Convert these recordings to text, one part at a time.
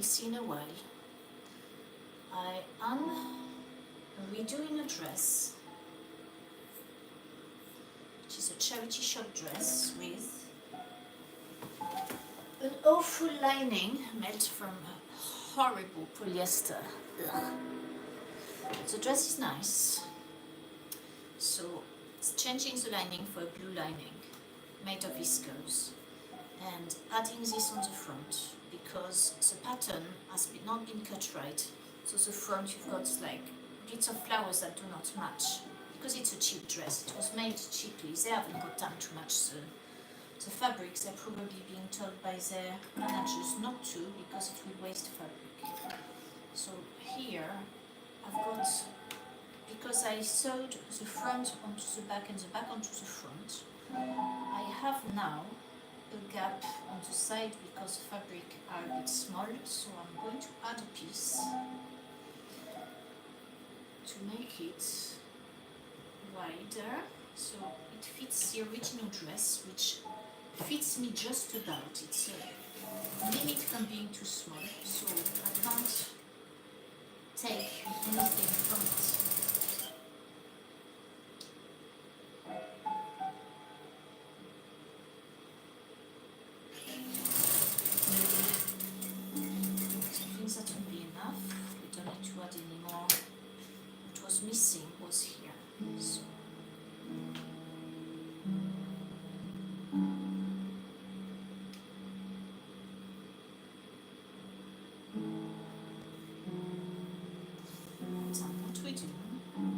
see in a while. I am redoing a dress, which is a charity shop dress with an awful lining made from horrible polyester. Ugh. The dress is nice, so it's changing the lining for a blue lining made of viscose and adding this on the front because the pattern has not been cut right. So the front you've got like bits of flowers that do not match because it's a cheap dress. It was made cheaply. They haven't got time to match the fabrics. They're probably being told by their managers not to because it will waste fabric. So here I've got, because I sewed the front onto the back and the back onto the front, I have now a gap on the side because the fabric are a bit small, so I'm going to add a piece to make it wider so it fits the original dress, which fits me just about. It's a limit from being too small, so I can't take anything from it. Missing was here. So what we do,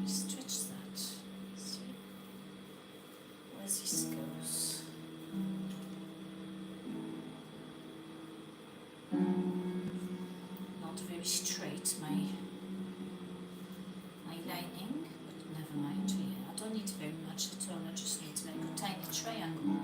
we stretch that. See where this goes. Not very straight, my lining, but never mind. Yeah, I don't need very much at all. I just need like a tiny triangle.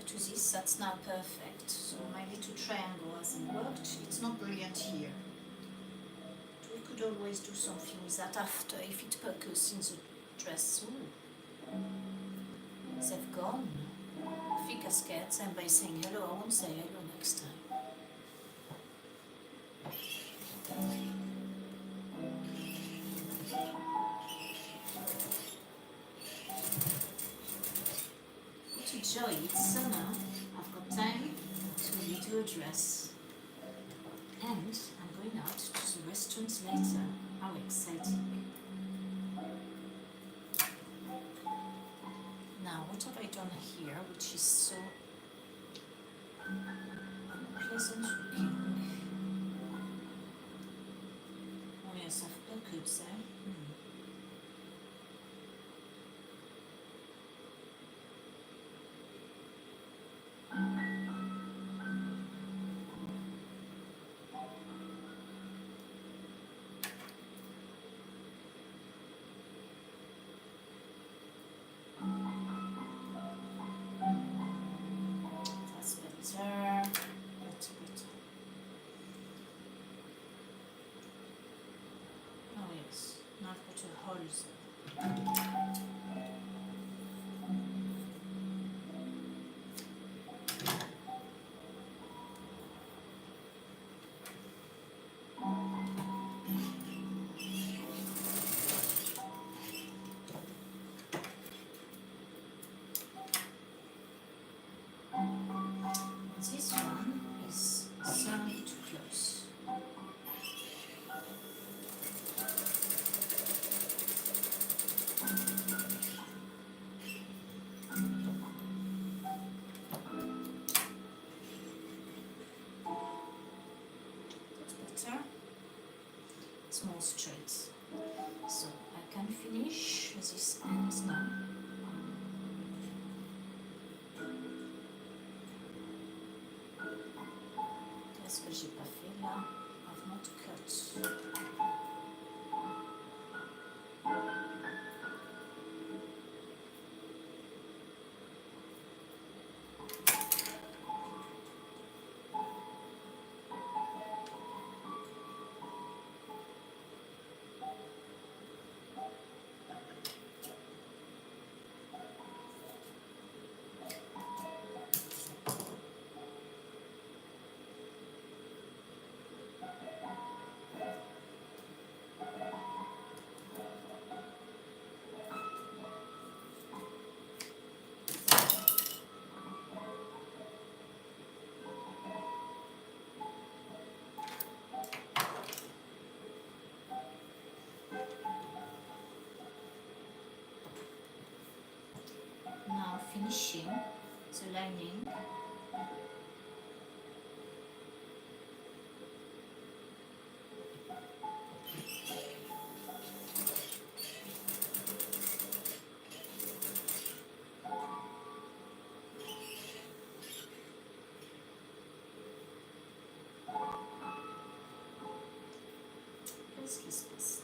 To this, that's now perfect. So my little triangle hasn't worked. It's not brilliant here. We could always do something with that after if it percolates in the dress. Ooh. They've gone. I think I scared them by saying hello. I won't say hello next time. Joy, it's summer, I've got time to redo a dress, and I'm going out to the restaurant later. How exciting. Now, what have I done here which is so unpleasant looking? would say. That's better. That's better. Oh yes, now I've got a hole there. This one is starting to close. That's better. It's more straight. So I can finish this end now. Qu'est-ce que j'ai pas fait là? I've not cut. Now finishing the lining. Qu'est-ce qui se passe?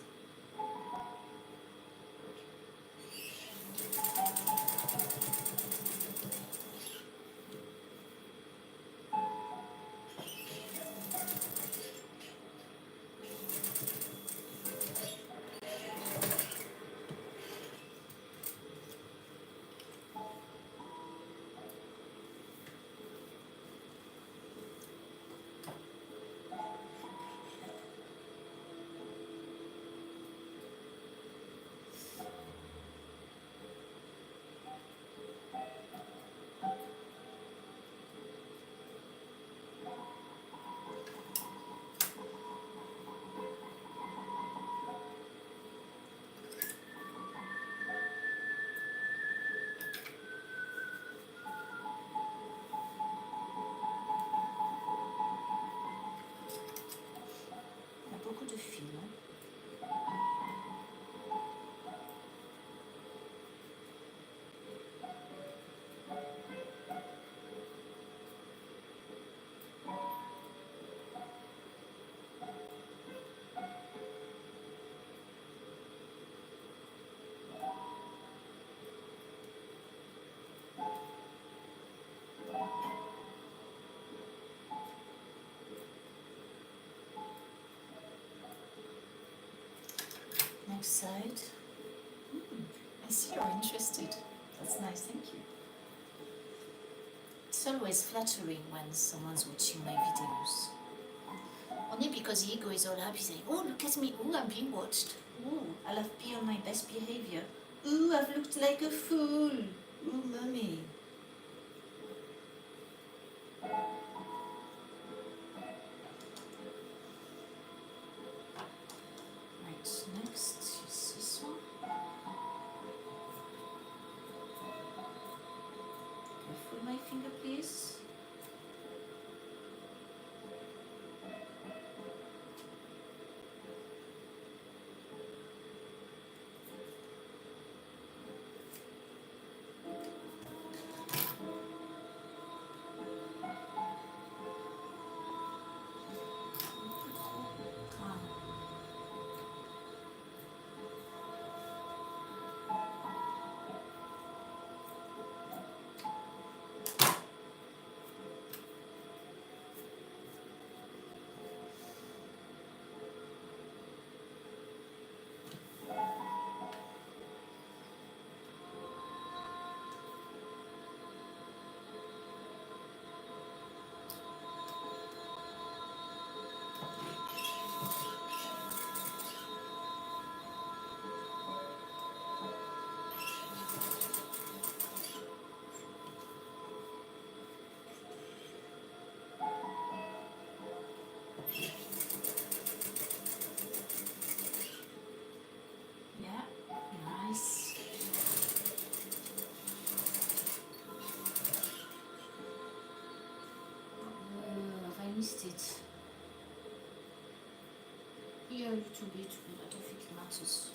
Il y a beaucoup de fils. Next side. I see you're interested. That's nice, thank you. It's always flattering when someone's watching my videos. Only because the ego is all happy saying, oh, look at me, oh, I'm being watched. Oh, I'll have be on my best behavior. Ooh, I've looked like a fool. Ooh, mummy. Right, next is this one. Careful, my finger, please. missed it. Here a little bit, but I don't think it matters.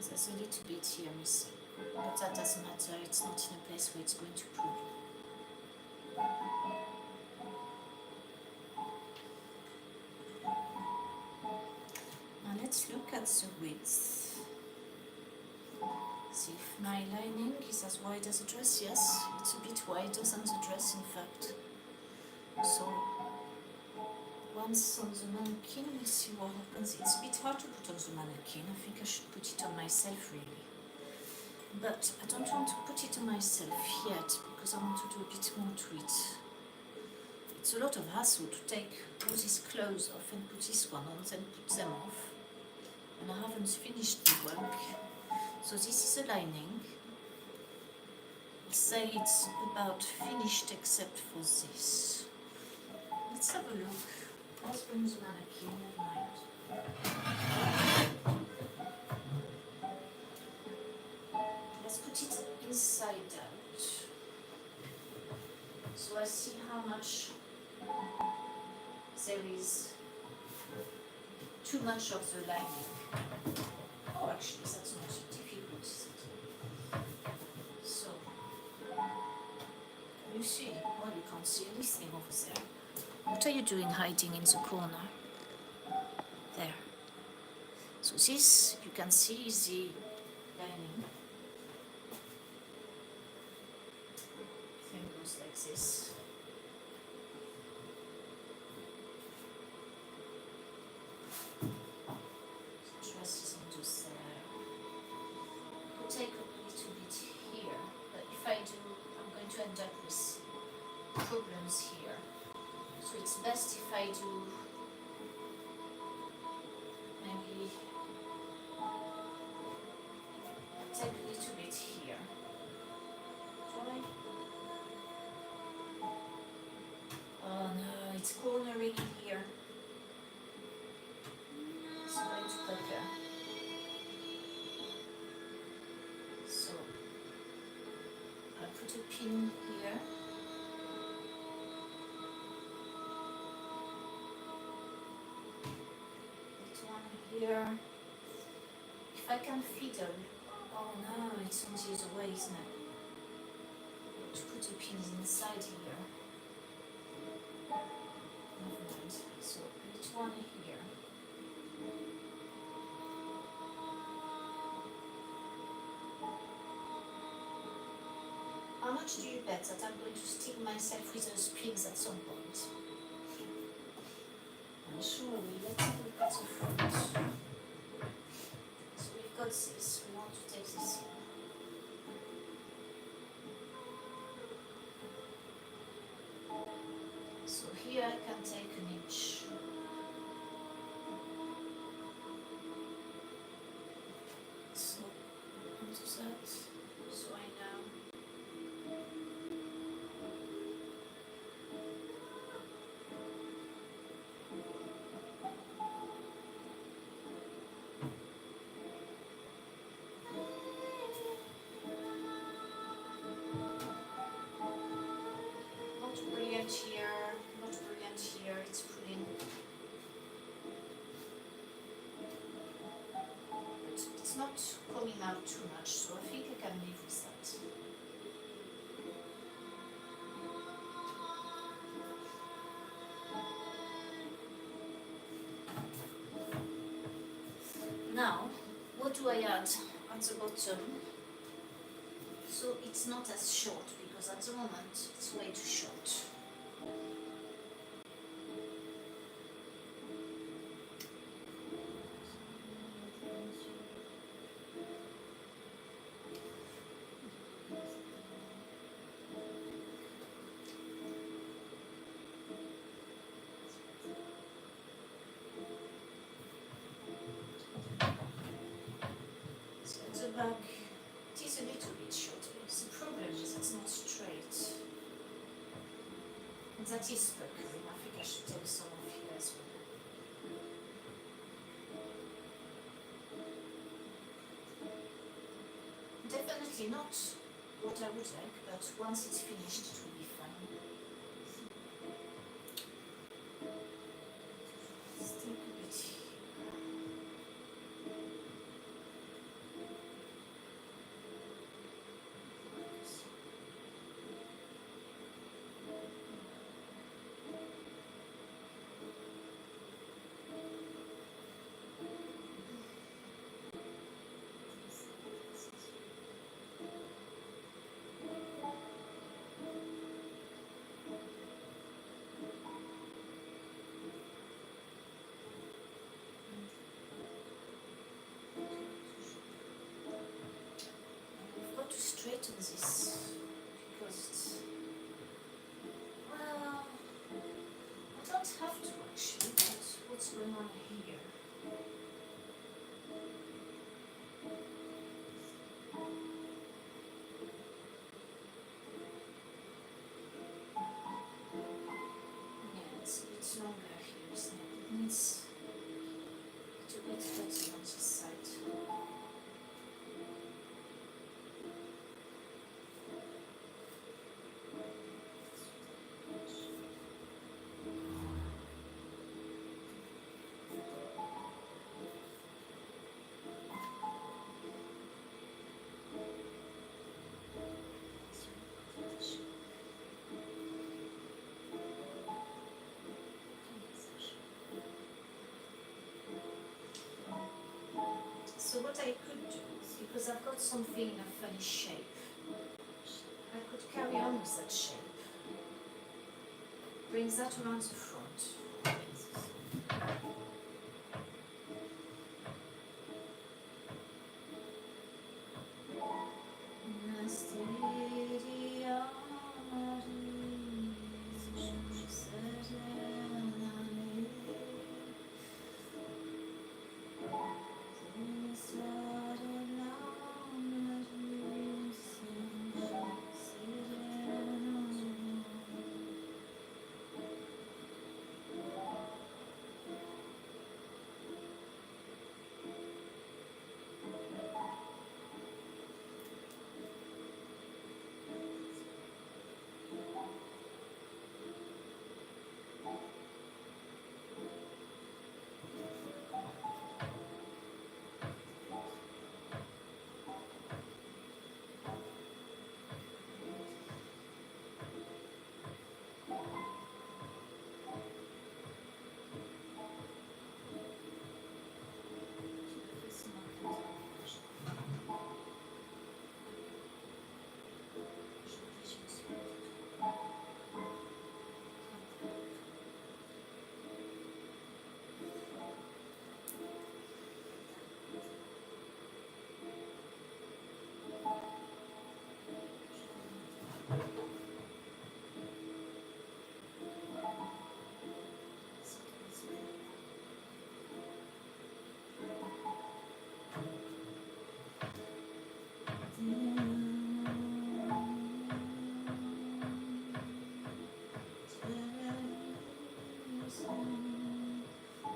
There's a little bit here missing, but that doesn't matter, it's not in a place where it's going to pull. Now let's look at the width. See if my lining is as wide as the dress. Yes, it's a bit wider than the dress in fact. So once on the mannequin, we'll see what happens. It's a bit hard to put on the mannequin. I think I should put it on myself really. But I don't want to put it on myself yet because I want to do a bit more to it. It's a lot of hassle to take all these clothes off and put this one on, then put them off. And I haven't finished the work. So this is a lining. I'll say it's about finished except for this. Let's have a look. Let's bring the mannequin, never mind. Let's put it inside out. So I see how much there is too much of the lining. Oh, actually, that's not difficult, is it? So, you see, well, you can't see anything over there. What are you doing hiding in the corner? There. So this, you can see, is the lining. Thing goes like this. The dress is into there. I'll take a little bit here, but if I do, I'm going to end up with problems here. So it's best if I do maybe take a little bit here. Try. Oh no, it's cornering here. It's going to pucker. So I'll put a pin here. Here. If I can fiddle. Oh no, it's on the other way, isn't it? To put the pins inside here. Never mind. So each one here. How much do you bet that I'm going to stick myself with those pins at some point? I'm sure let's have a look at the front. So we've got this, we want to take this in. So here I can take an inch. So onto that, so I know. Here, not brilliant here, it's pulling. But it's not coming out too much, so I think I can live with that. do I add at the bottom so it's not as short, because at the moment it's way too short. So at the back it is a little bit shorter. The problem is it's not straight. And that is puckering. I think I should take some off here as well. Definitely not what I would like, but once it's finished it will be fine. Stick a bit here. I've got to straighten this because it's, well, I don't have to actually, but what's going on here? Yeah, it's a bit longer here, isn't it? It needs to be fuzzy on this side. So what I could do, because I've got something in a funny shape, I could carry on with that shape. Bring that around the front.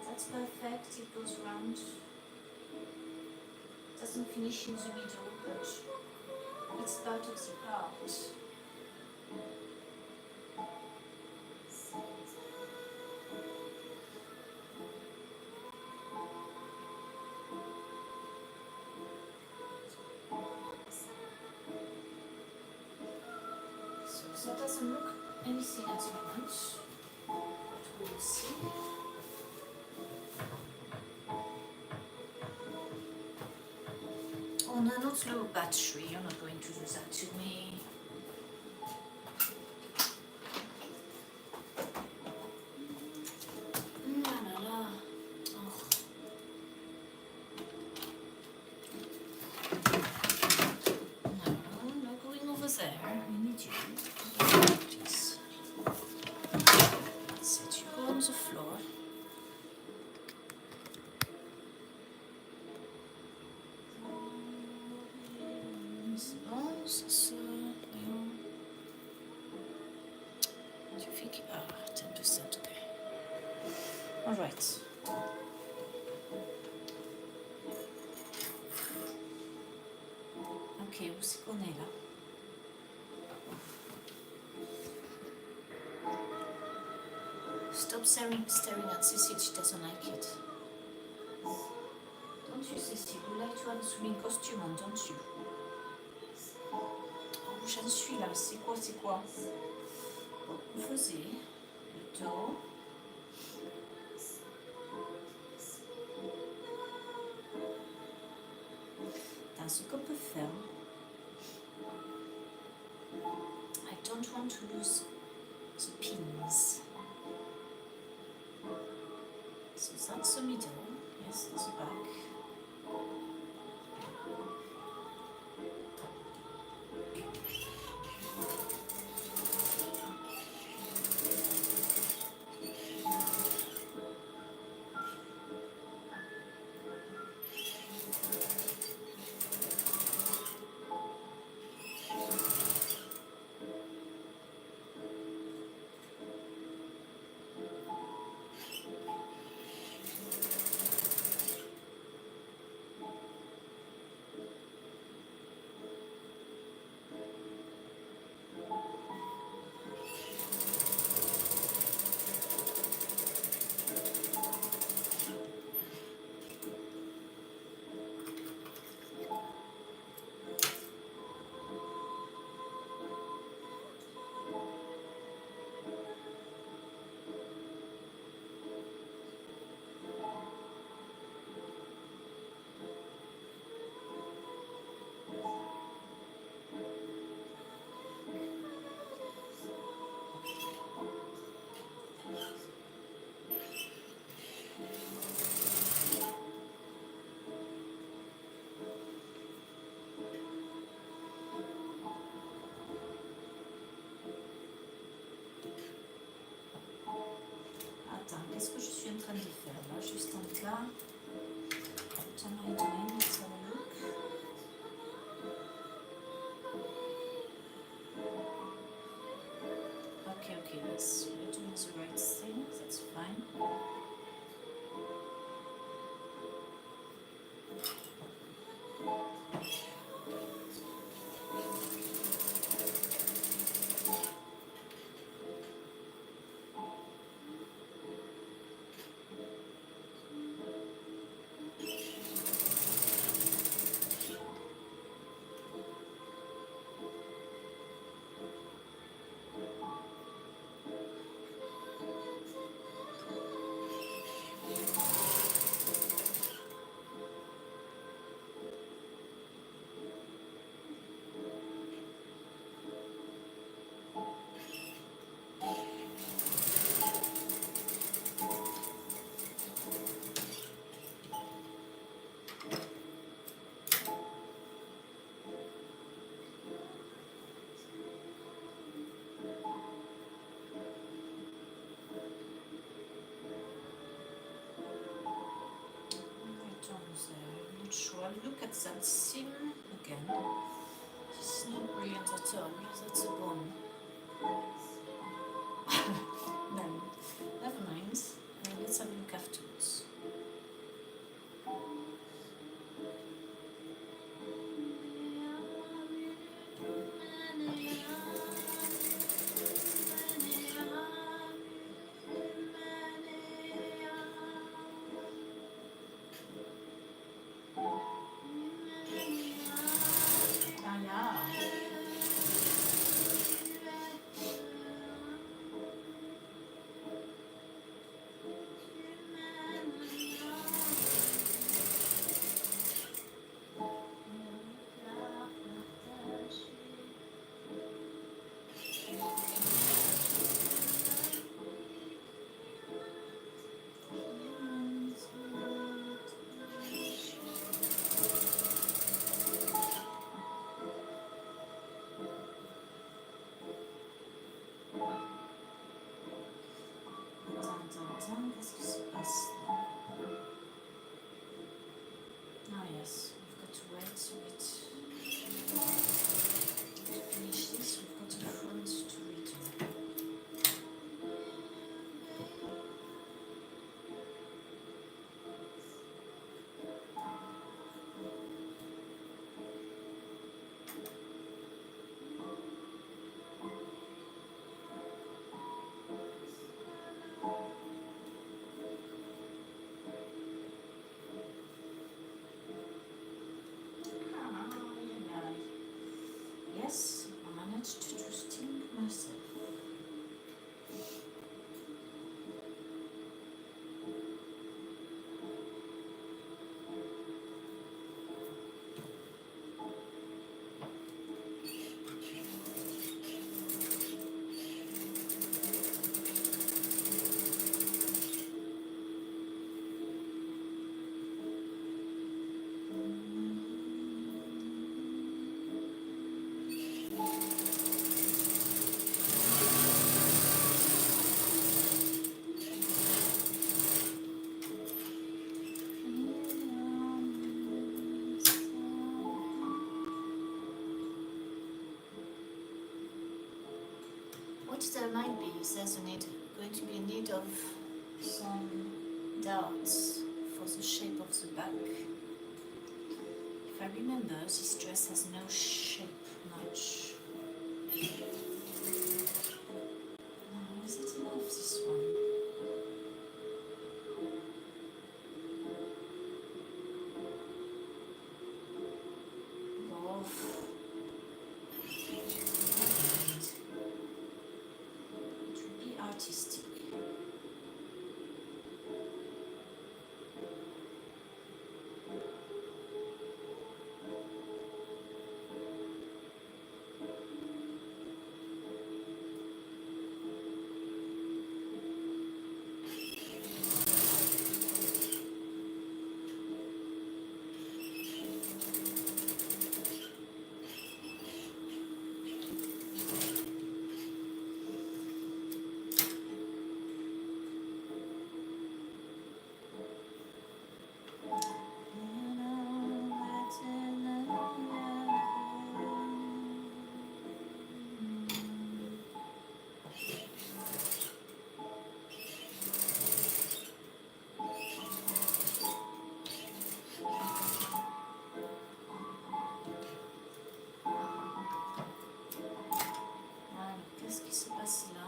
That's perfect, it goes round. Doesn't finish in the middle, but it's part of the art. So that doesn't look anything at the moment, but we'll see. on a not low battery, you're not going to do that to me. La la la. Oh. No, not going over there. We need you. Please. That's it. You go on the floor. C'est bon, ça, voyons. Tu fais que... Ah, 10%, ok. Alright. Ok, où c'est qu'on est là? Stop staring at Cecile, she doesn't like it. Don't you, Cecile? You like to have a swimming costume on, don't you? Oh, j'en suis là, c'est quoi? Bon, vous faisiez le dos. Dans ce qu'on peut faire, I don't want to lose the pins. So that's the middle, yes, that's the back. Qu'est-ce que je suis en train de faire là, juste en cas? What am I doing? Let's have a look. Okay, yes, we're doing the right thing, that's fine. I'm not sure. I'll look at that seam again. This is not brilliant at all. That's a bone. No, never mind. Let's have a look afterwards. Qu'est-ce qui se passe là? Ah yes, we've got to wait a bit to finish this. We've got the front to redo. Yes, I managed to sting myself. What there might be is there's going to be a need of some darts for the shape of the back. If I remember, this dress has no shape much. Oh, is it enough, this one? Artistic. Qu'est-ce qui se passe là?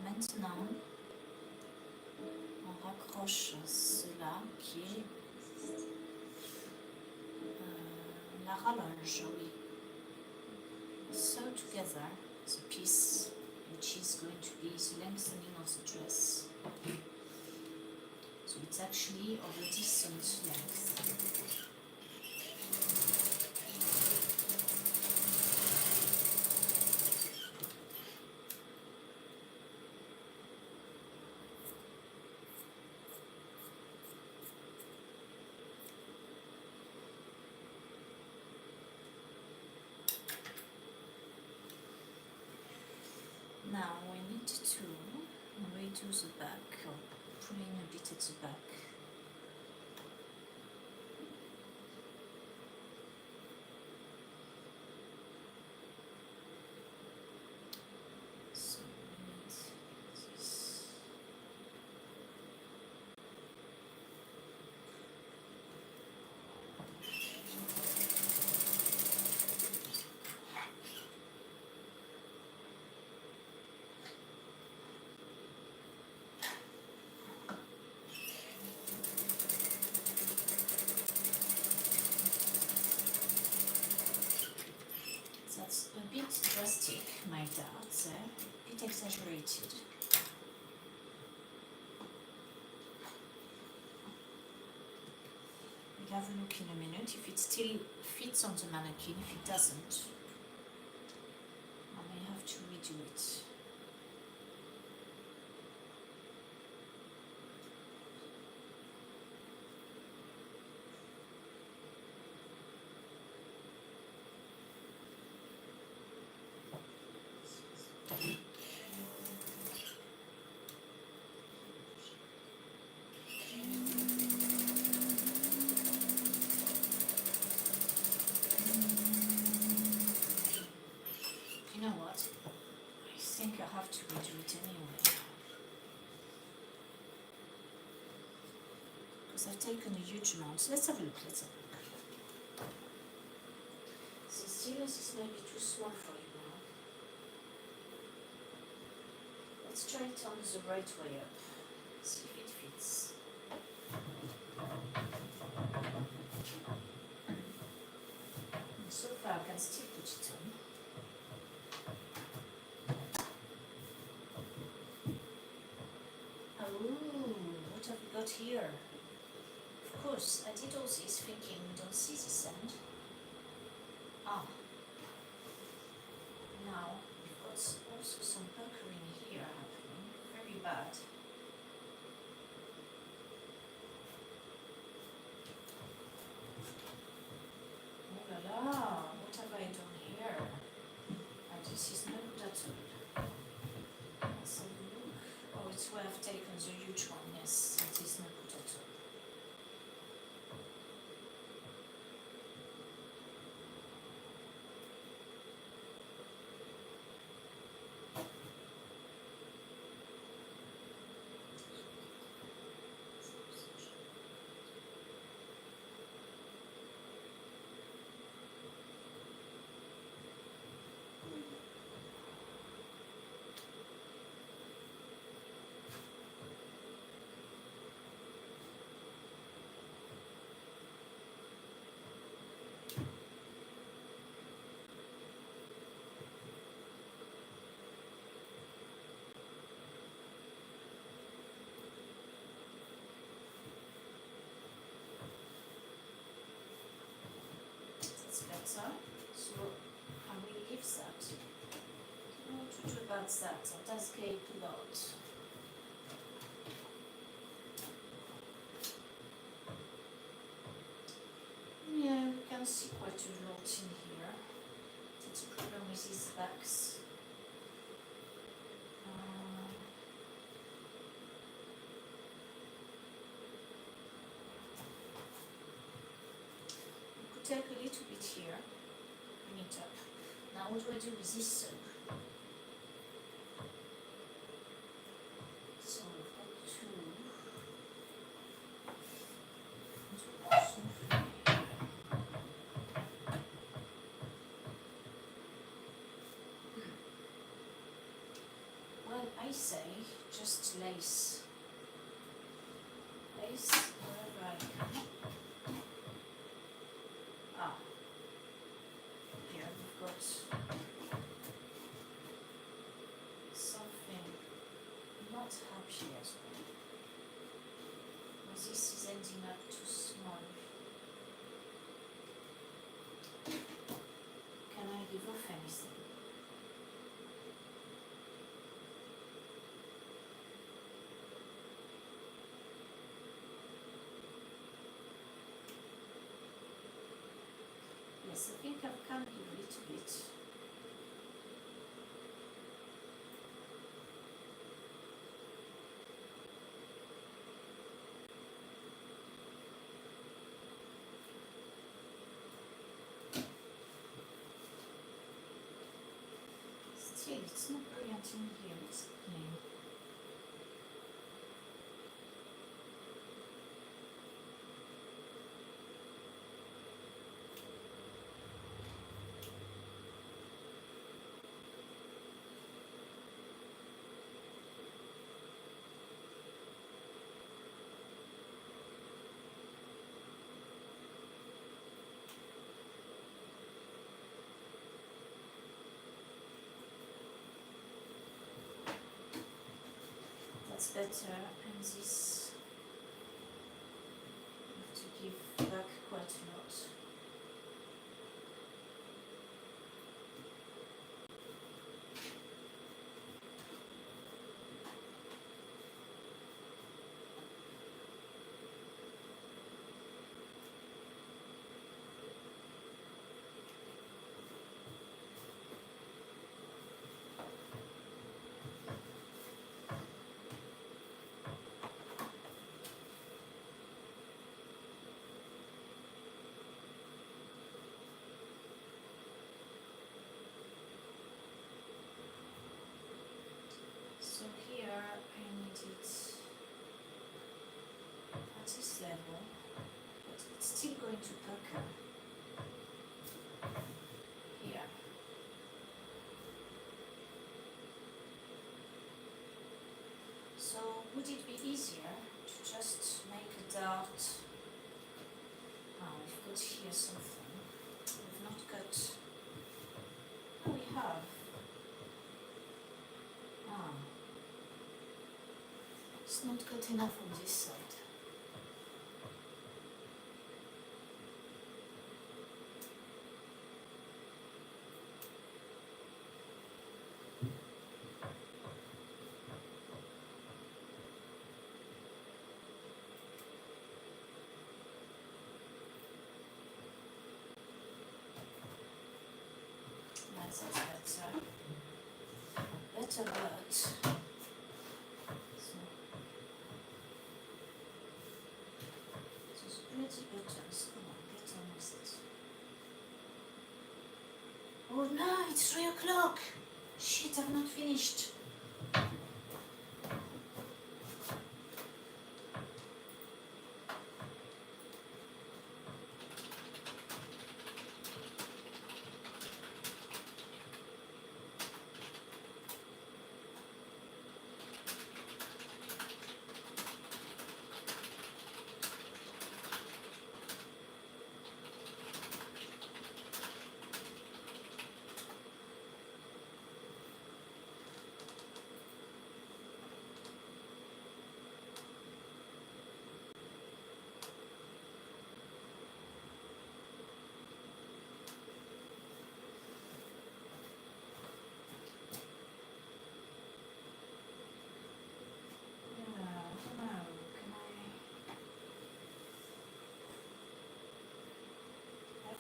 Maintenant, on raccroche cela qui est la rallonge, oui. Sew together the piece which is going to be the lengthening of the dress. So it's actually of a decent length. too, way to the back, or pulling a bit at the back. So we need this. That's a bit drastic, my doubt there, a bit exaggerated. We'll have a look in a minute if it still fits on the mannequin. If it doesn't, I may have to redo it. You know what? I think I have to redo it anyway. Because I've taken a huge amount. Let's have a look, let's have a look. Cecilia, this may be too small for you now. Let's try it on the right way up. See if it fits. And so far I can still put it on. What have we got here? Of course, I did all this thinking we don't see this end. Ah. Now, we've got also some puckering here happening. Very bad. Oh la la, what have I done here? This is not good at all. Let's have a look. Oh, it's where I've taken the huge one, yes, it is not good at all. Better, so I will leave that. Not too bad that does cape a lot. Yeah, we can see quite a lot in here. That's a problem with these backs. Take a little bit here, bring it up. Now what do I do with this soap? So we've got well, I say just lace wherever I can. Here we've got something not happy as well. This is ending up too small. Can I give off anything? Yes, I think I can give a little bit. Still, it's not brilliant in here. What's happening? That's better, and this I have to give back quite a lot. So here I need it at this level, but it's still going to pucker here. So would it be easier to just make a dart? Oh, we've got here something. We've not got. Oh, we have. Ah. It's not good enough on this side. That's better. Better, but so those pretty buttons. Come on, get on with it. Oh no, it's 3 o'clock. Shit, I've not finished.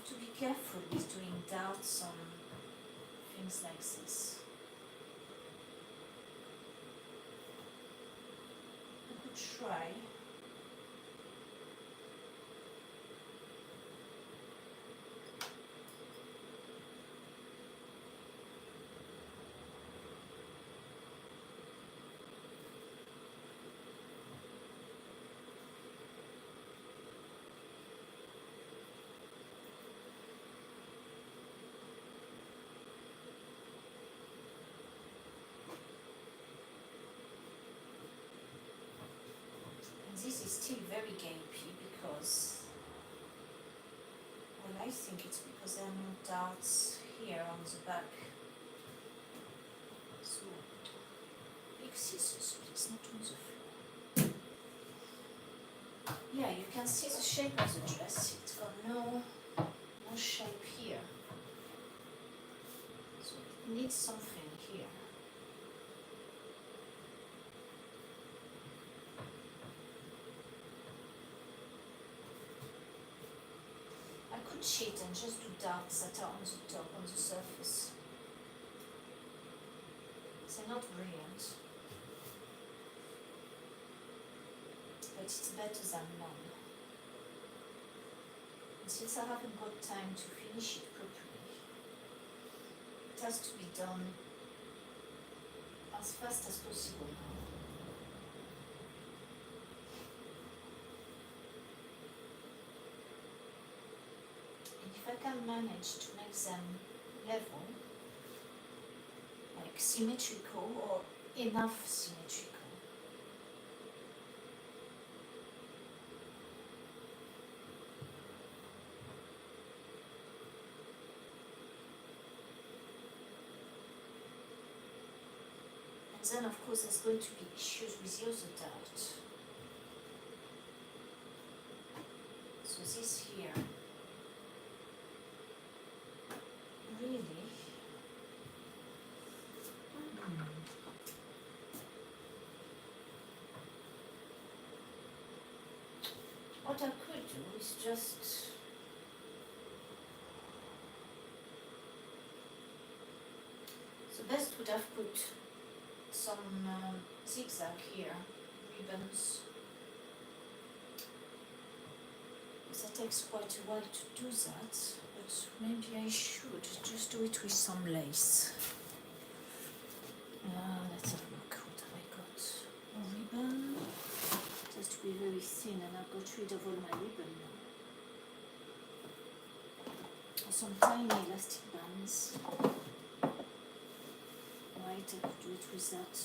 To be careful with doing darts on things like this. I could try. This is still very gapy because, well, I think it's because there are no darts here on the back. So, big scissors, but it's not on the floor. Yeah, you can see the shape of the dress. It's got no shape here. So it needs something here. Cheat and just do darts that are on the top, on the surface. They're not brilliant, but it's better than none. And since I haven't got time to finish it properly, it has to be done as fast as possible. And if I can manage to make them level, like symmetrical or enough symmetrical, and then of course there's going to be issues with the other dart. So this here, really, what I could do is just the best would have put some zigzag here, ribbons. Because that takes quite a while to do that, but maybe I should just do it with some lace. Let's have a look. What have I got? A ribbon. It has to be very thin, and I've got rid of all my ribbon now. Or some tiny elastic bands. Right, I could do it with that.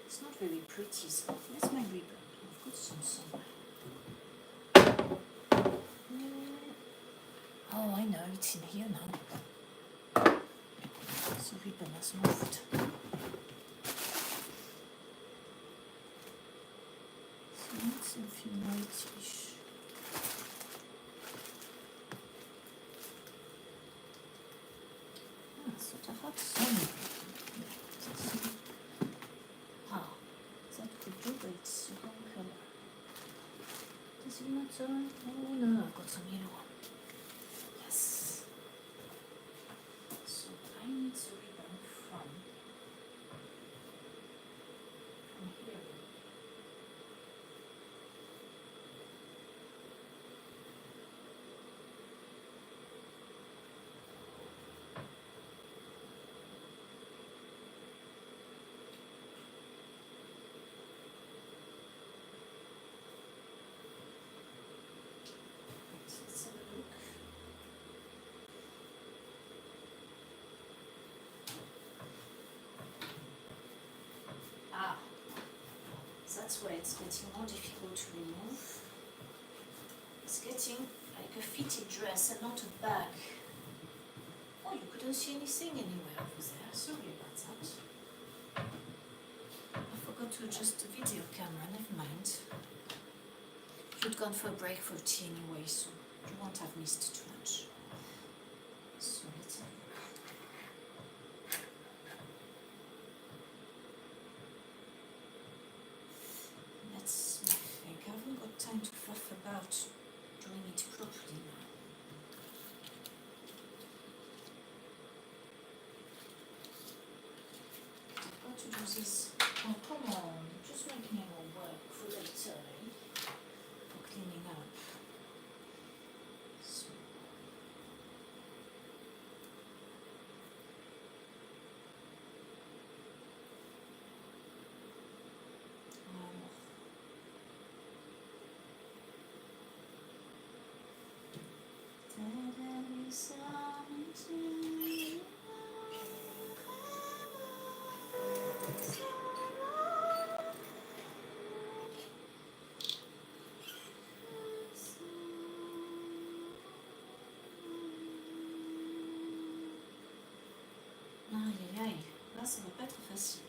It's not very pretty, so where's my ribbon? I've got some somewhere. Oh, I know, it's in here now. The ribbon has moved. So that's something whitish. I thought I had some. That could do, but it's the wrong color. Does it matter? Oh no, I've got some yellow. Yes. So I need the ribbon from here. Let's have a look. That's where it's getting more difficult to remove. It's getting like a fitted dress and not a bag. Oh, you couldn't see anything anywhere over there. Sorry about that. I forgot to adjust the video camera, never mind. You'd gone for a break for tea anyway, so you won't have missed too much. So let's have a look. That's my thing. I haven't got time to fluff about doing it properly now. I've got to do this. Oh, come on. Just making it all work for later, eh? For cleaning up. So. Aïe aïe aïe, là ça va pas être facile.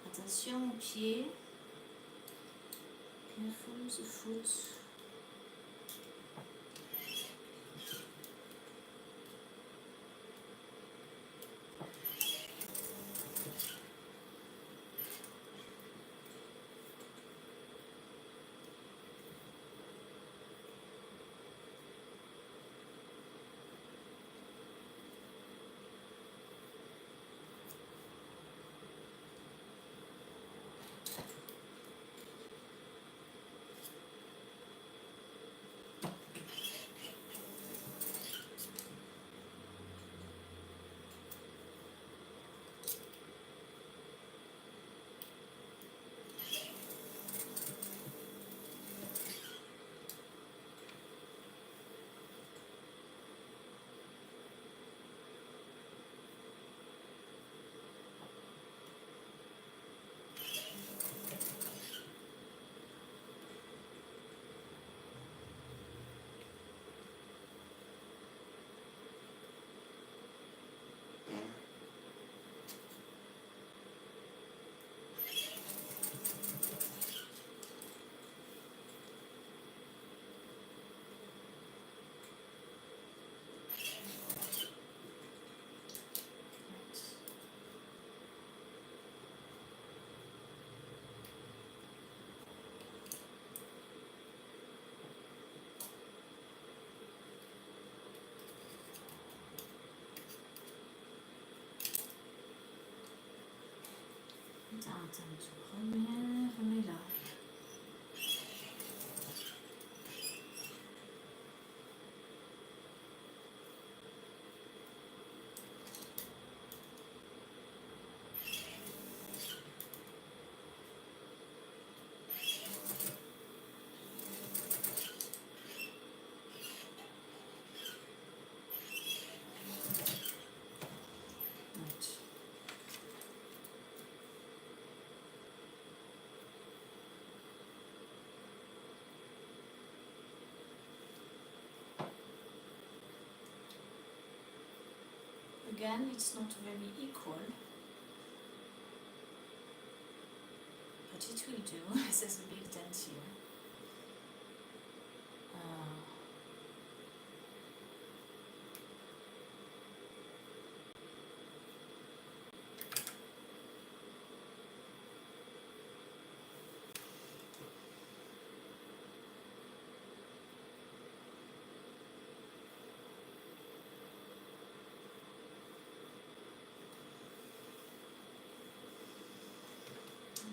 Attention aux pieds. Careful the foot. remets là. Again, it's not very equal, but it will do. There's a big dent here.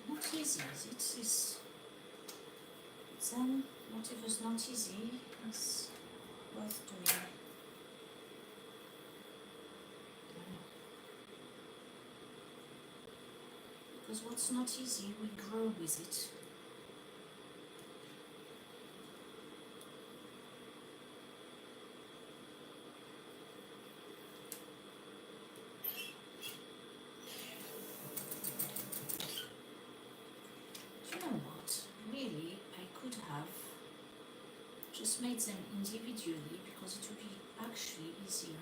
Not easy, it is. Then, whatever's not easy is worth doing. Because what's not easy, we grow with it. Just made them individually because it would be actually easier.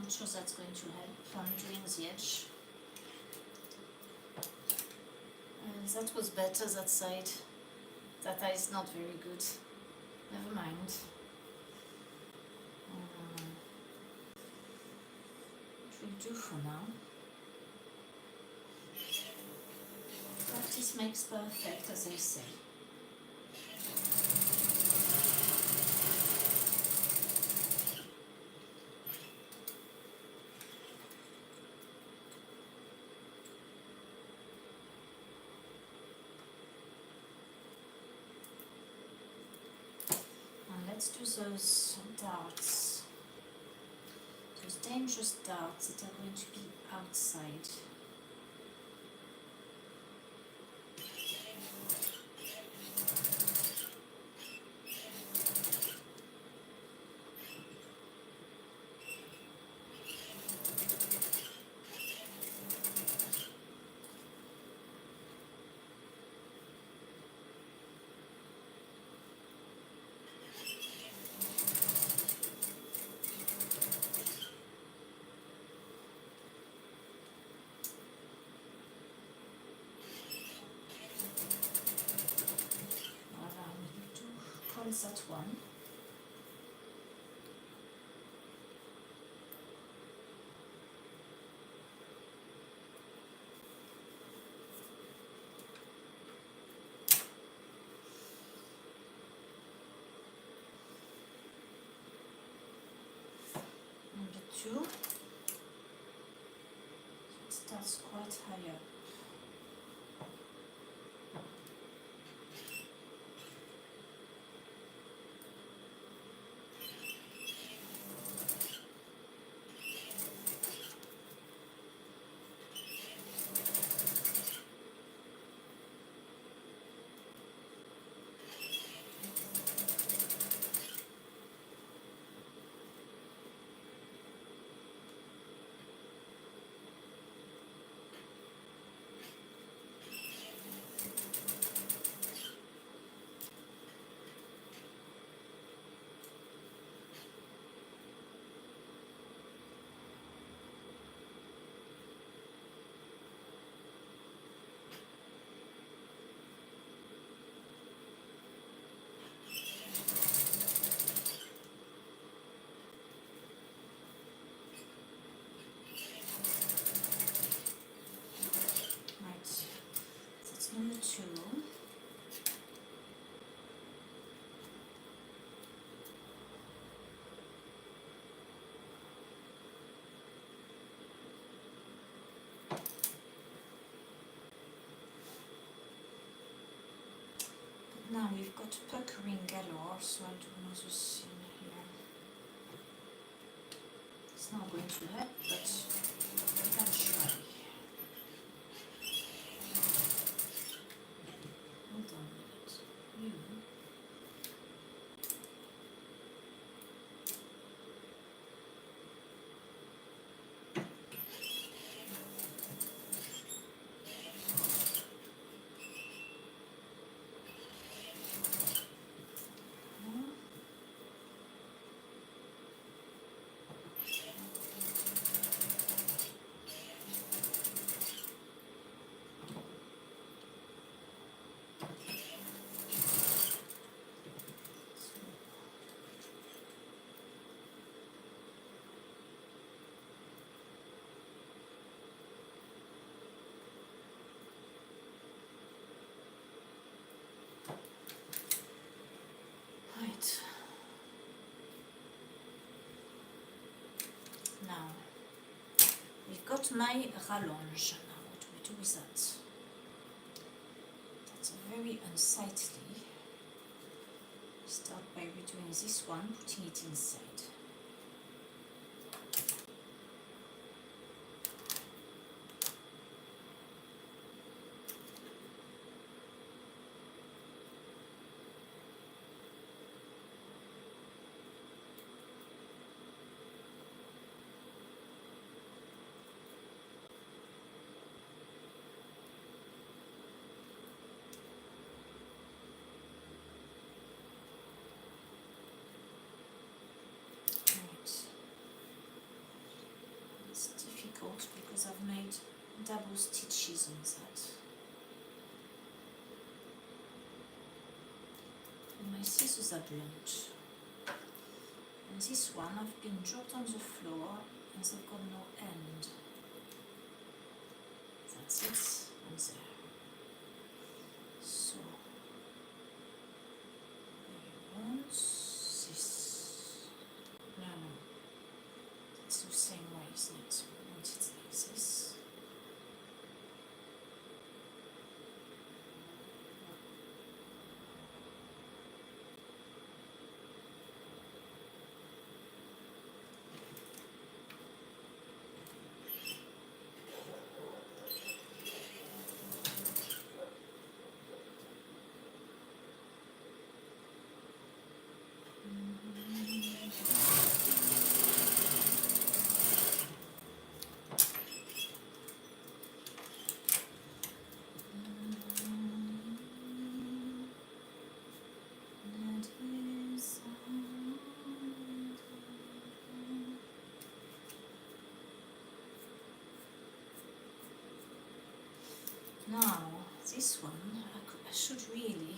Not sure that's going to help on doing the edge. That was better, that side. That eye is not very good. Never mind. It will do for now. Practice makes perfect, as they say. those darts, those dangerous darts that are going to be outside. That one. Number 2. It starts quite high up. Number 2. But now we've got puckering galore, so I'll do another scene here. It's not going to help, but we can try. Now, we've got my rallonge. Now, what do we do with that? That's very unsightly. Start by redoing this one, putting it inside. Because I've made double stitches on that. And my scissors are blunt. And this one I've been dropped on the floor and they've got no end. That's it, and there. So, I want this. No, it's the same way, isn't it? It's like this. Now, this one, I should really,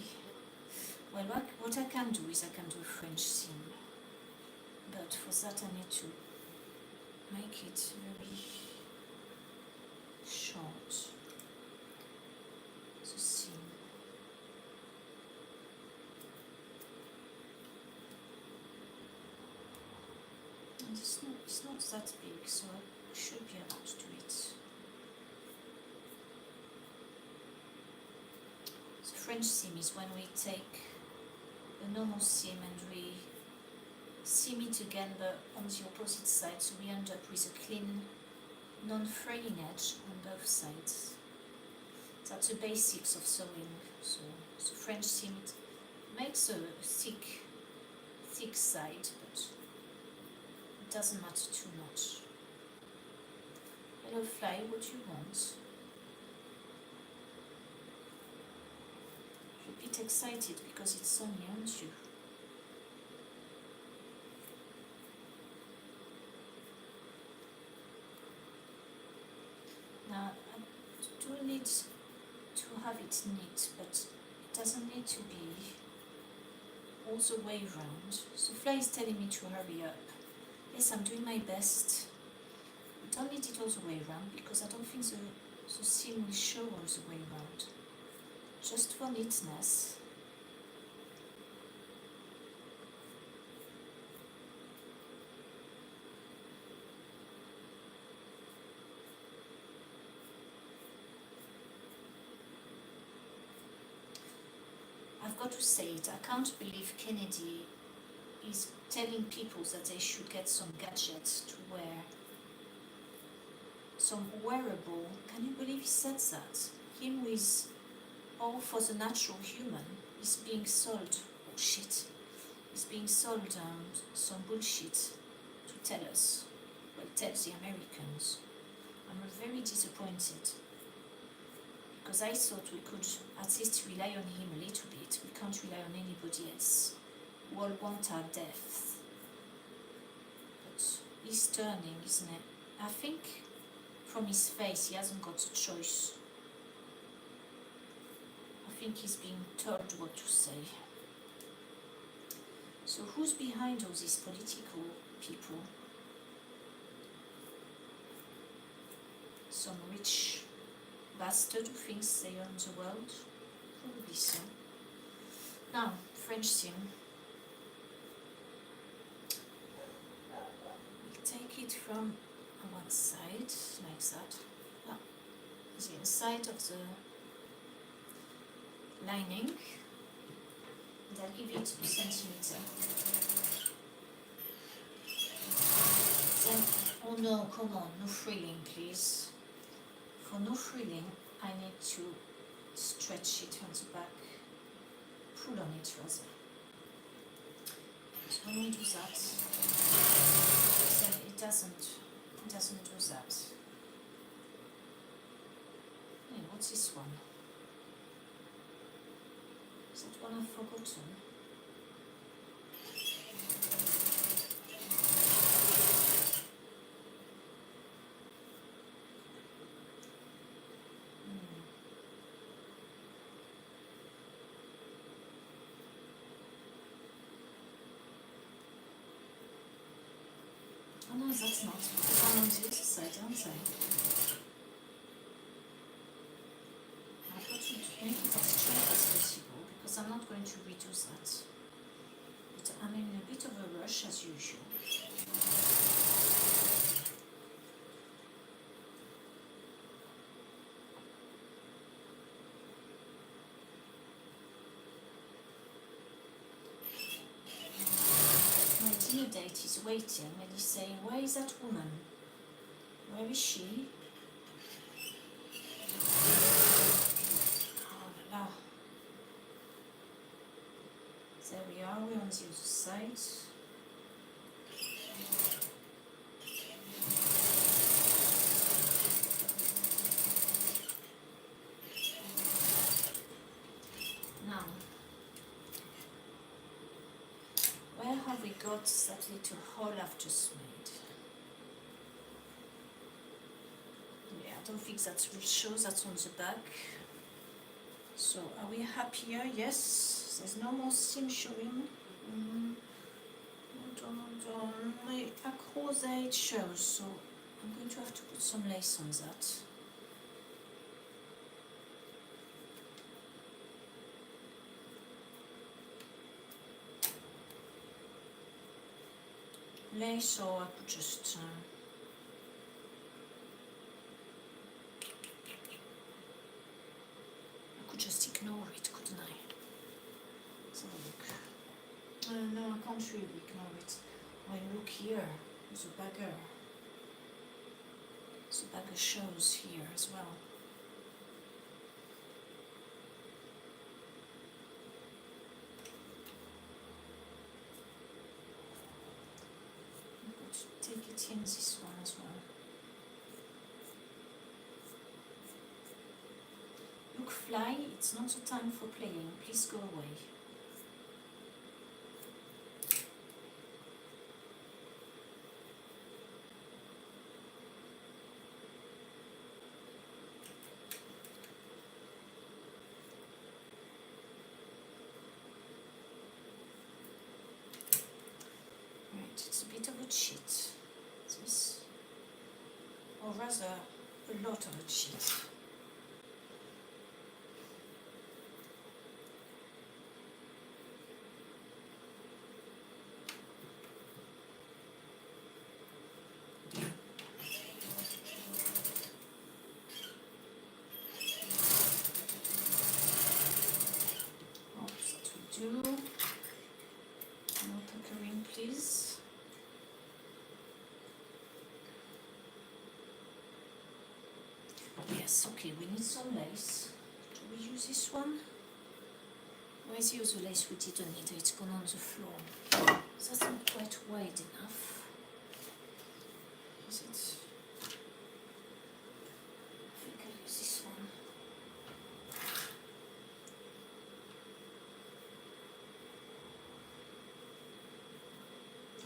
well, what I can do is I can do a French seam, but for that I need to make it very short, the seam. And it's not that big, so I should be able to do it. The French seam is when we take a normal seam and we seam it again but on the opposite side, so we end up with a clean non-fraying edge on both sides. That's the basics of sewing. So the French seam, it makes a thick side, but it doesn't matter too much. Hello Fly, what do you want? You're a bit excited because it's sunny, aren't you? Now, I do need to have it neat, but it doesn't need to be all the way round. So Fly is telling me to hurry up. Yes, I'm doing my best. I don't need it all the way round because I don't think the seam will show all the way round. Just for neatness. I've got to say it, I can't believe Kennedy is telling people that they should get some gadgets to wear. Some wearable, can you believe he said that? Him with all for the natural human is being sold, oh shit, is being sold some bullshit to tell us, well, tell the Americans. I'm very disappointed because I thought we could at least rely on him a little bit. We can't rely on anybody else. We all want our death. But he's turning, isn't it? I think from his face he hasn't got a choice. I think he's being told what to say. So who's behind all these political people? Some rich bastard who thinks they own the world? Probably so. Now, French seam. We'll take it from one side, like that. Ah, the inside of the lining. And I'll give it a centimeter. Then, oh no, come on, no frilling, please. For no frilling, I need to stretch it on the back, pull on it rather. So when we do that, then it doesn't do that. Hey, what's this one? Is that one I've forgotten? Oh no, that's not, because I'm on the other side, aren't I? I've got to make it as straight as possible, because I'm not going to redo that. But I'm in a bit of a rush as usual. My dinner date is waiting and he's saying, where is that woman? Where is she? Oh la la. There we are, we're on the other side. Now, where have we got that little hole I've just made? Yeah, I Taufik that will show that on the back. So are we happier? Yes, there's no more seam showing. Hold on. My across there it shows, so I'm going to have to put some lace on that. Lace, or I could just ignore it, couldn't I? Let's have a look. No, I can't really ignore it. When look here, the bagger. The bagger shows here as well. I'm going to take it in this one as well. Look, fly, it's not the time for playing. Please go away. Right, it's a bit of a cheat, this, or rather a lot of a cheat. No puckering, please. Yes, okay, we need some lace. Do we use this one? Where's the other lace we didn't need? It's gone on the floor. That's not quite wide enough. Is it? I think I'll use this one.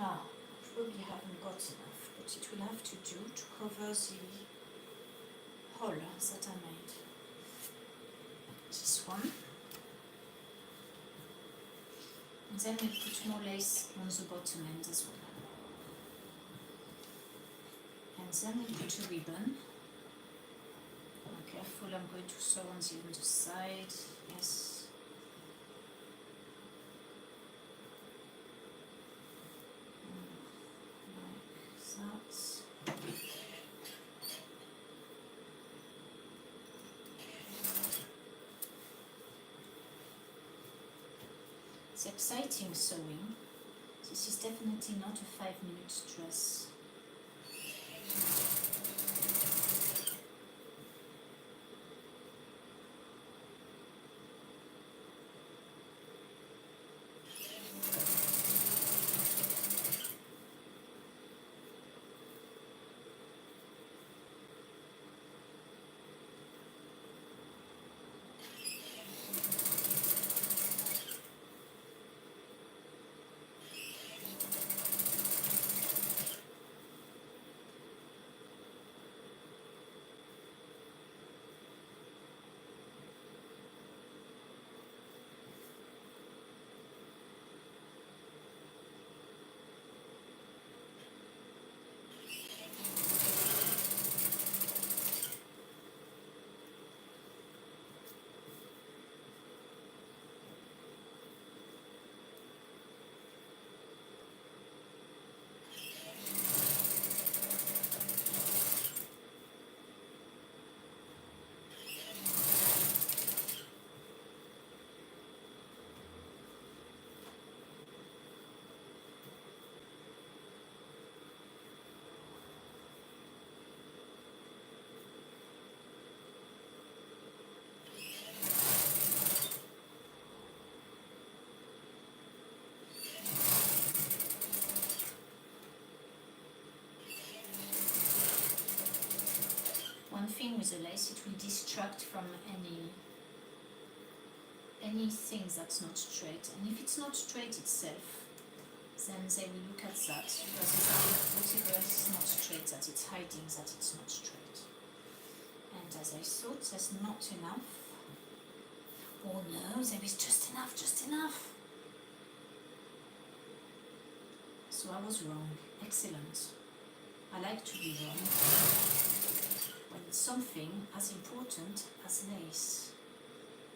Ah, I probably haven't got enough, but it will have to do to cover the hole that I made. This one. And then we put more lace on the bottom end as well. And then we put a ribbon. Be careful, I'm going to sew on the underside. Yes. It's exciting sewing. This is definitely not a 5-minute dress. One thing with the lace, it will distract from anything that's not straight. And if it's not straight itself, then they will look at that, because whatever is not straight, that it's hiding that it's not straight. but as I thought, there's not enough. Oh no, there is just enough, just enough. So I was wrong. Excellent. I like to be wrong when it's something as important as lace.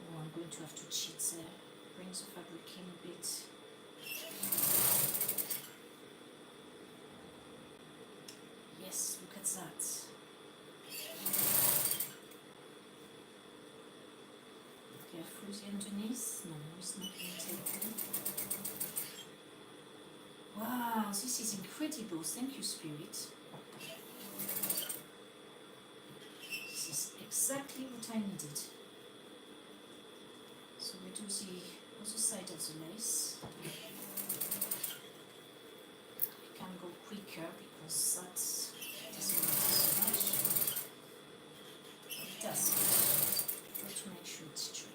Oh, I'm going to have to cheat there. Bring the fabric in a bit. Yes, look at that. Careful the underneath. No, it's not going to take it. Wow, this is incredible. Thank you, Spirit. This is exactly what I needed. So we do the other side of the lace. We can go quicker because that doesn't matter so much. But it does. Got to make sure it's straight.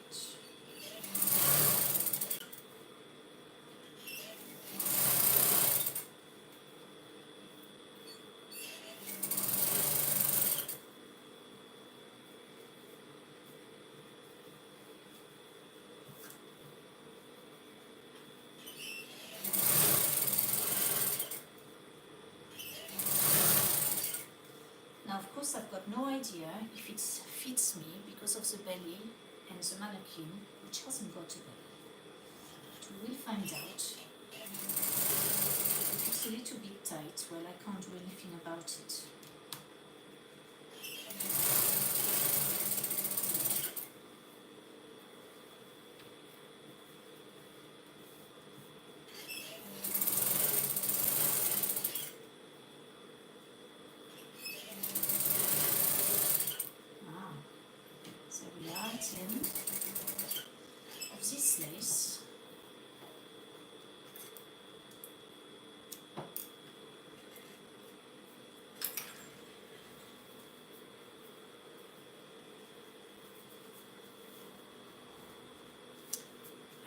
Now, of course, I've got no idea if it fits me because of the belly and the mannequin, which hasn't got a belly. But we will find out. If it's a little bit tight, well, I can't do anything about it. Of this lace.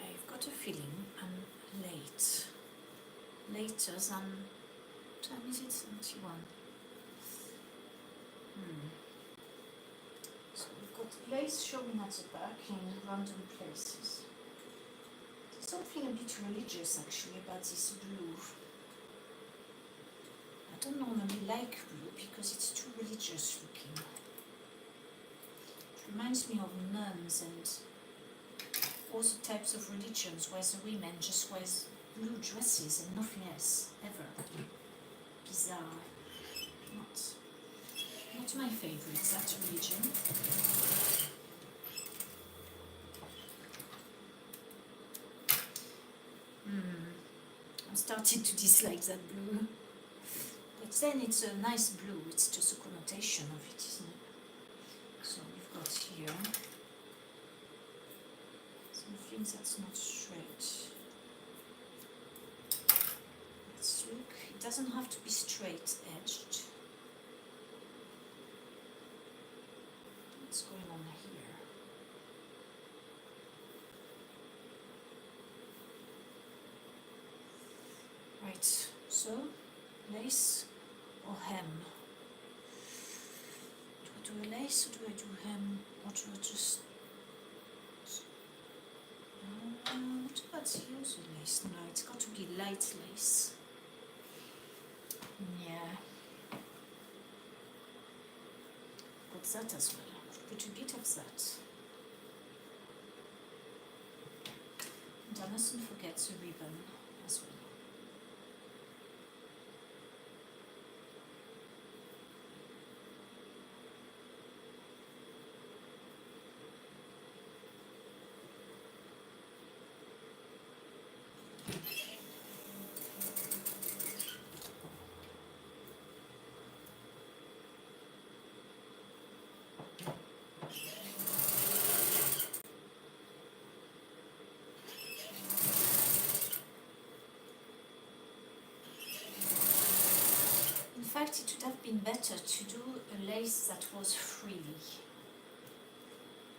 I've got a feeling I'm late. Later than, what time is it? 71. So we've got lace showing at the back in random places. There's something a bit religious actually about this blue. I don't normally like blue because it's too religious looking. It reminds me of nuns and all the types of religions where the women just wear blue dresses and nothing else, ever. Bizarre. Not my favourite, that religion. I'm starting to dislike that blue. But then it's a nice blue, it's just a connotation of it, isn't it? So we've got here something that's not straight. Let's look. It doesn't have to be straight edged. What's going on here? Right, so lace or hem? Do I do a lace or do I do hem? Or do I just... what about the other lace? No, it's got to be light lace. Yeah. Got that as well. Put a bit of that. And I mustn't forget the ribbon as well. In fact, it would have been better to do a lace that was frilly.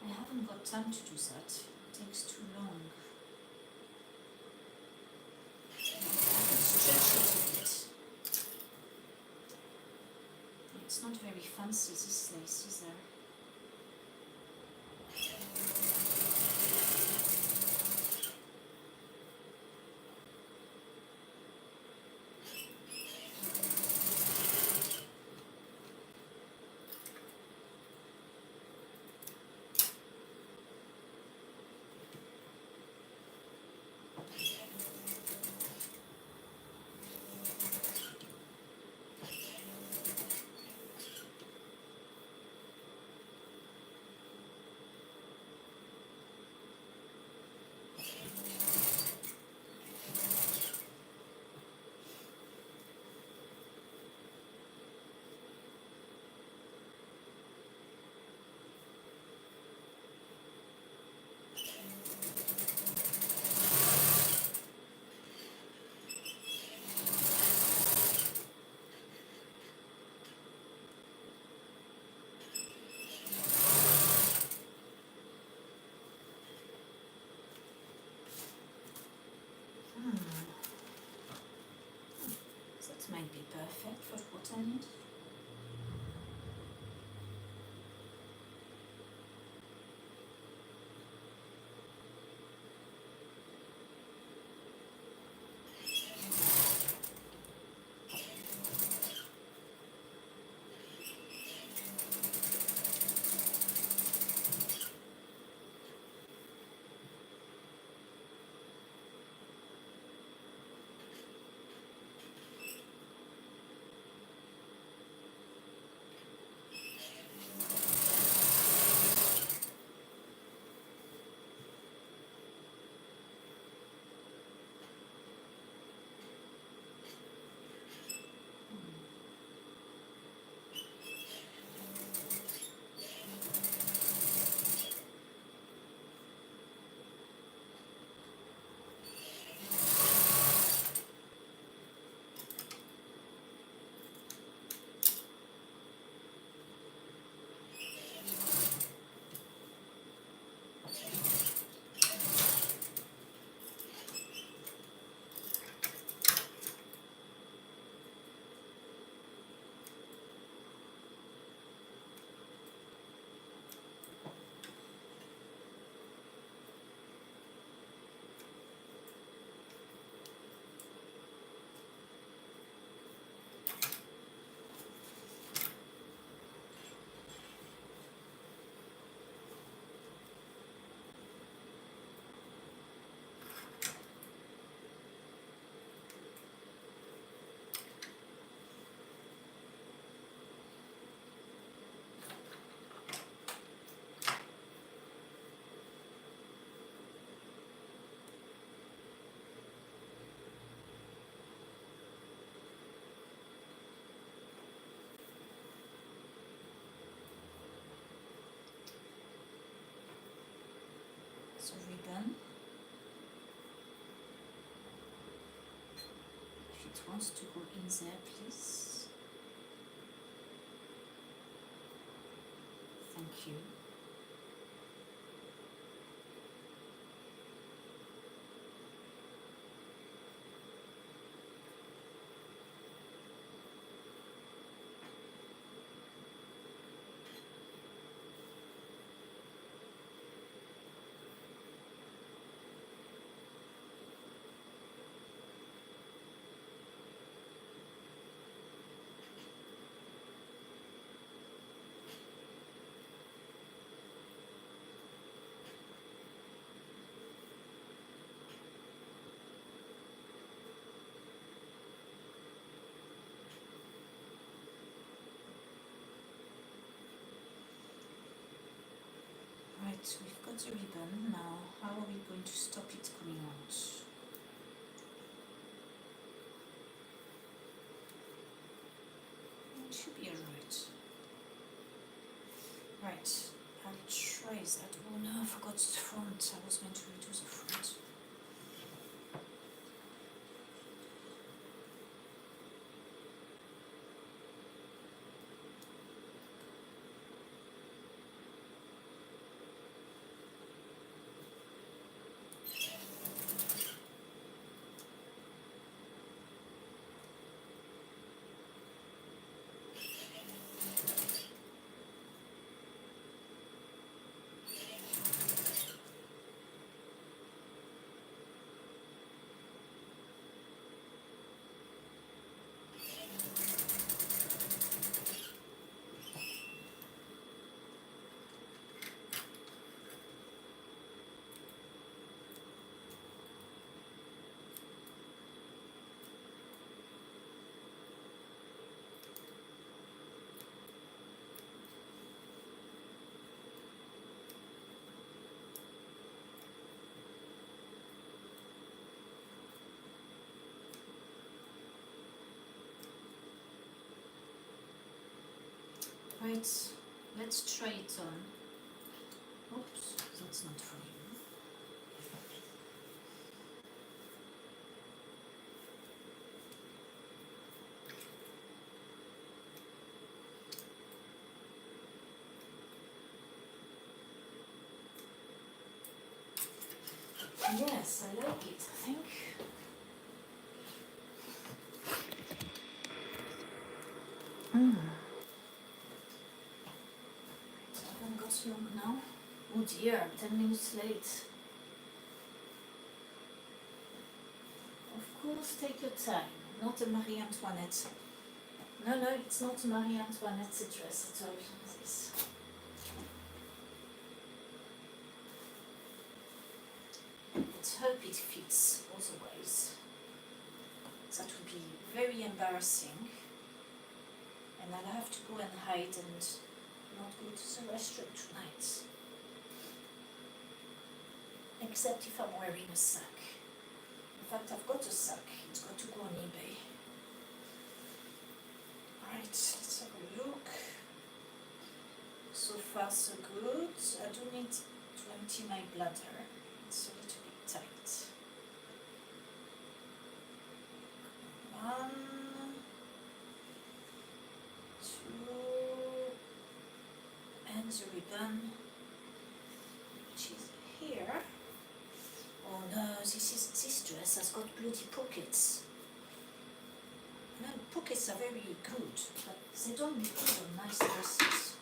I haven't got time to do that. It takes too long. I could stretch it a bit. It's not very fancy, this lace, is there? understand it? So ribbon. If it wants to go in there, please. Thank you. Right, we've got the ribbon. Now, how are we going to stop it coming out? It should be alright. Right, I'll try that. Oh no, I forgot the front. I was meant to redo the front. Right, let's try it on. Oops, that's not for you. Yes, I like it, I think. Oh dear, I'm 10 minutes late. Of course, take your time. Not a Marie Antoinette. No, it's not a Marie Antoinette dress at all. This. Let's hope it fits, otherwise that would be very embarrassing. And I'll have to go and hide and not go to the restaurant tonight. Except if I'm wearing a sack. In fact, I've got a sack. It's got to go on eBay. Alright, let's have a look. So far so good. I do need to empty my bladder. It's a little bit tight. 1, 2, and the ribbon, which is here. Oh no, this dress has got bloody pockets. No, pockets are very good, but they don't look good on nice dresses.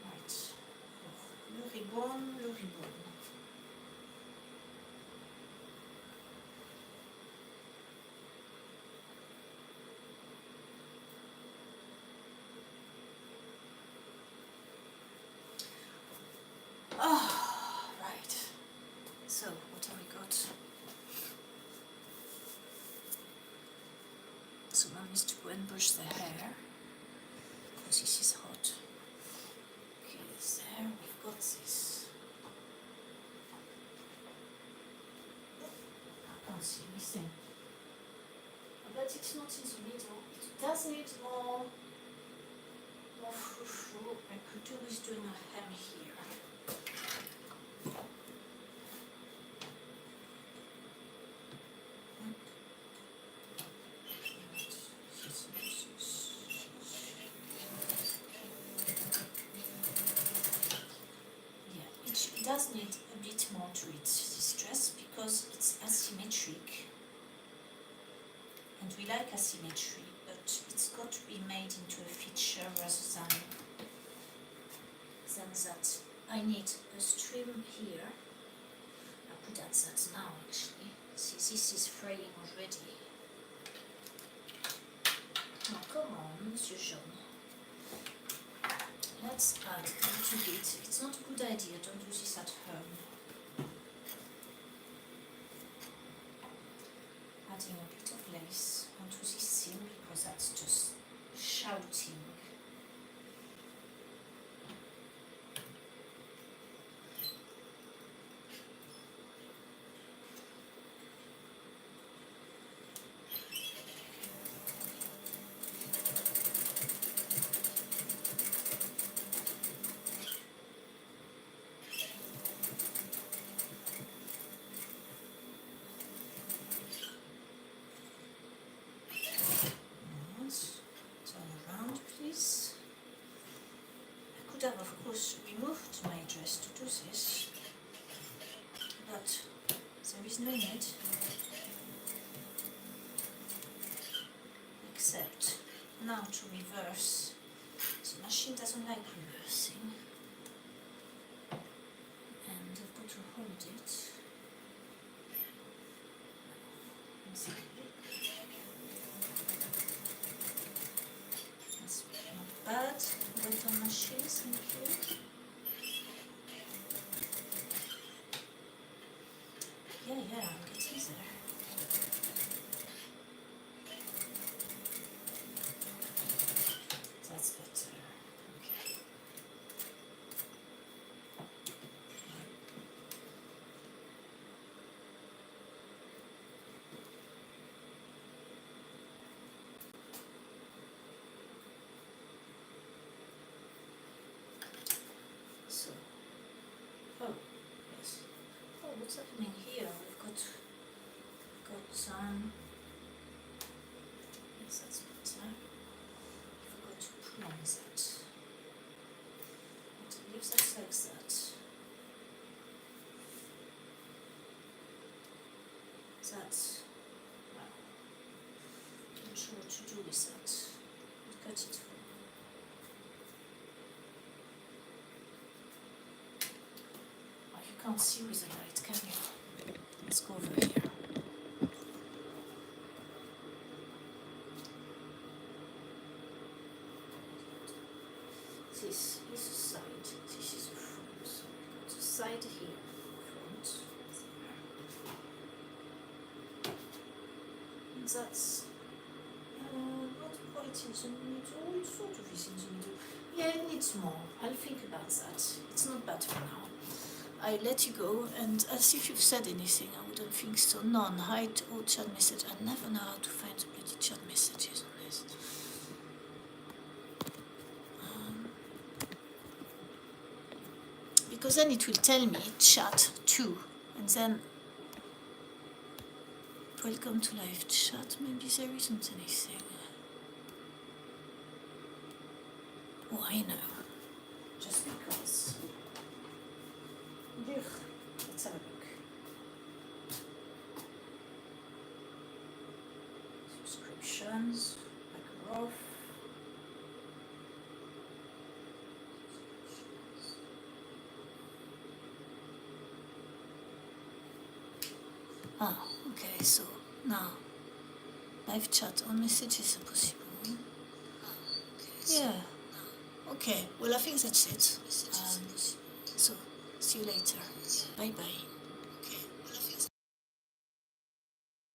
Right. Le ribbon. Oh, right. So, what have we got? So one needs to go and brush the hair, because this is hot. Okay, there, we've got this. I can't see anything. But it's not in the middle. It does need more frou-frou. I could do with doing a hem here. It does need a bit more to it, this dress, because it's asymmetric, and we like asymmetry, but it's got to be made into a feature rather than that. I need a trim here. I could add that now actually. See, this is fraying already. Oh, come on, Monsieur Jean. Let's add a little bit. It's not a good idea, don't do this at home. Adding a bit of lace onto this seam, because that's just shouting. Have of course removed my dress to do this, but there is no need, except now to reverse. The machine doesn't like reversing, and I've got to hold it. That's not bad. Wait on machine, thank you. Yeah, I'm getting there. That's better. Okay. So, oh, yes. Oh, what's happening here? We've got some, yes, that's better. I forgot to pull on that. But leave that like that. That's, well, not sure what to do with that. I'll cut it for can't see with the light, can you? Let's go over here. This is the side, this is the front. So we've got the side here, front. And that's not quite in the middle, it sort of is in the middle. Yeah, it needs more. I'll think about that. It's not bad for now. I let you go, and as if you've said anything, I wouldn't think so. None. Hide or chat message. I never know how to find the bloody chat messages on this. Because then it will tell me chat too, and then welcome to live chat. Maybe there isn't anything. Oh, I know. Just because. Ugh. Let's have a look. Subscriptions. Back off. Ah, okay, so now live chat on messages are possible. Yeah. Okay, well I think that's it. So, see you later. Bye bye.